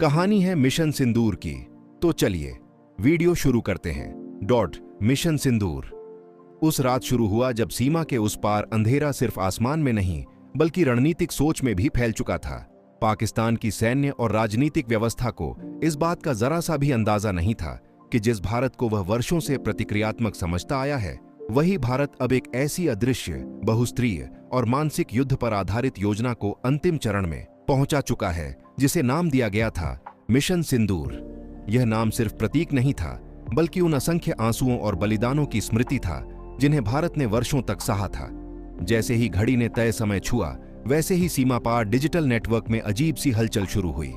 कहानी है मिशन सिंदूर की। तो चलिए वीडियो शुरू करते हैं। मिशन सिंदूर उस रात शुरू हुआ जब सीमा के उस पार अंधेरा सिर्फ आसमान में नहीं बल्कि रणनीतिक सोच में भी फैल चुका था। पाकिस्तान की सैन्य और राजनीतिक व्यवस्था को इस बात का जरा सा भी अंदाजा नहीं था कि जिस भारत को वह वर्षों से प्रतिक्रियात्मक समझता आया है, वही भारत अब एक ऐसी अदृश्य, बहुस्तरीय और मानसिक युद्ध पर आधारित योजना को अंतिम चरण में पहुंचा चुका है, जिसे नाम दिया गया था मिशन सिंदूर। यह नाम सिर्फ प्रतीक नहीं था, बल्कि उन असंख्य आंसुओं और बलिदानों की स्मृति था जिन्हें भारत ने वर्षों तक सहा था। जैसे ही घड़ी ने तय समय छुआ, वैसे ही सीमा पार डिजिटल नेटवर्क में अजीब सी हलचल शुरू हुई।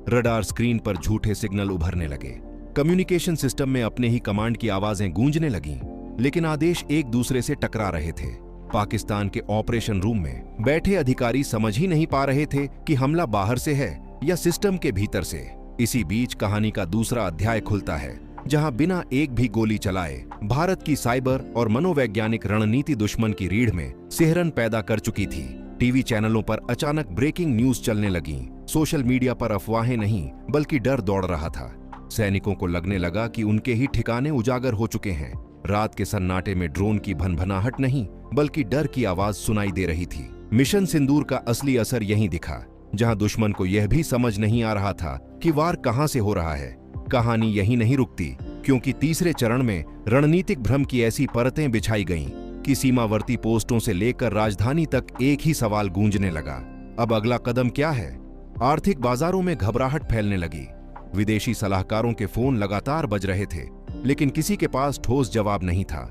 रडार स्क्रीन पर झूठे सिग्नल उभरने लगे, कम्युनिकेशन सिस्टम में अपने ही कमांड की आवाजें गूंजने लगीं, लेकिन आदेश एक दूसरे से टकरा रहे थे। पाकिस्तान के ऑपरेशन रूम में बैठे अधिकारी समझ ही नहीं पा रहे थे कि हमला बाहर से है या सिस्टम के भीतर से। इसी बीच कहानी का दूसरा अध्याय खुलता है, जहां बिना एक भी गोली चलाए भारत की साइबर और मनोवैज्ञानिक रणनीति दुश्मन की रीढ़ में सिहरन पैदा कर चुकी थी। टीवी चैनलों पर अचानक ब्रेकिंग न्यूज चलने लगी। सोशल मीडिया पर अफवाहें नहीं बल्कि डर दौड़ रहा था। सैनिकों को लगने लगा कि उनके ही ठिकाने उजागर हो चुके हैं। रात के सन्नाटे में ड्रोन की भनभनाहट नहीं बल्कि डर की आवाज सुनाई दे रही थी। मिशन सिंदूर का असली असर यहीं दिखा, जहां दुश्मन को यह भी समझ नहीं आ रहा था कि वार कहां से हो रहा है। कहानी यहीं नहीं रुकती, क्योंकि तीसरे चरण में रणनीतिक भ्रम की ऐसी परतें बिछाई गईं कि सीमावर्ती पोस्टों से लेकर राजधानी तक एक ही सवाल गूंजने लगा, अब अगला कदम क्या है? आर्थिक बाजारों में घबराहट फैलने लगी। विदेशी सलाहकारों के फोन लगातार बज रहे थे, लेकिन किसी के पास ठोस जवाब नहीं था।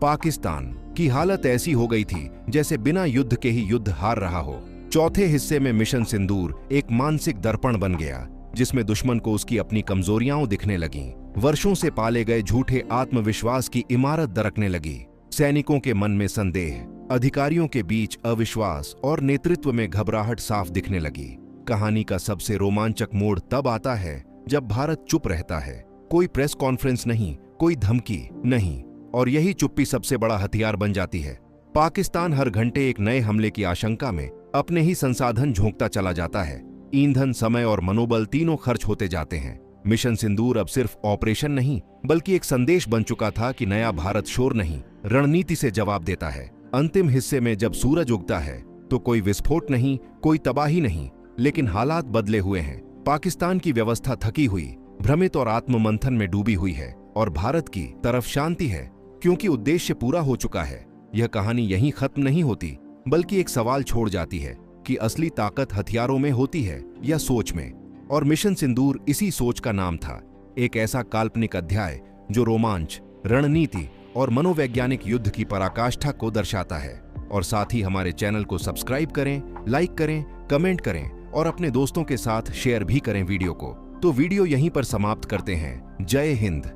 पाकिस्तान की हालत ऐसी हो गई थी जैसे बिना युद्ध के ही युद्ध हार रहा हो। चौथे हिस्से में मिशन सिंदूर एक मानसिक दर्पण बन गया, जिसमें दुश्मन को उसकी अपनी कमजोरियां दिखने लगीं। वर्षों से पाले गए झूठे आत्मविश्वास की इमारत दरकने लगी। सैनिकों के मन में संदेह, अधिकारियों के बीच अविश्वास और नेतृत्व में घबराहट साफ दिखने लगी। कहानी का सबसे रोमांचक मोड़ तब आता है जब भारत चुप रहता है। कोई प्रेस कॉन्फ्रेंस नहीं, कोई धमकी नहीं, और यही चुप्पी सबसे बड़ा हथियार बन जाती है। पाकिस्तान हर घंटे एक नए हमले की आशंका में अपने ही संसाधन झोंकता चला जाता है। ईंधन, समय और मनोबल तीनों खर्च होते जाते हैं। मिशन सिंदूर अब सिर्फ ऑपरेशन नहीं बल्कि एक संदेश बन चुका था कि नया भारत शोर नहीं, रणनीति से जवाब देता है। अंतिम हिस्से में जब सूरज उगता है तो कोई विस्फोट नहीं, कोई तबाही नहीं, लेकिन हालात बदले हुए हैं। पाकिस्तान की व्यवस्था थकी हुई, भ्रमित और आत्ममंथन में डूबी हुई है, और भारत की तरफ शांति है, क्योंकि उद्देश्य पूरा हो चुका है। यह कहानी यहीं खत्म नहीं होती, बल्कि एक सवाल छोड़ जाती है कि असली ताकत हथियारों में होती है या सोच में। और मिशन सिंदूर इसी सोच का नाम था, एक ऐसा काल्पनिक अध्याय जो रोमांच, रणनीति और मनोवैज्ञानिक युद्ध की पराकाष्ठा को दर्शाता है। और साथ ही हमारे चैनल को सब्सक्राइब करें, लाइक करें, कमेंट करें और अपने दोस्तों के साथ शेयर भी करें वीडियो को। तो वीडियो यहीं पर समाप्त करते हैं। जय हिंद।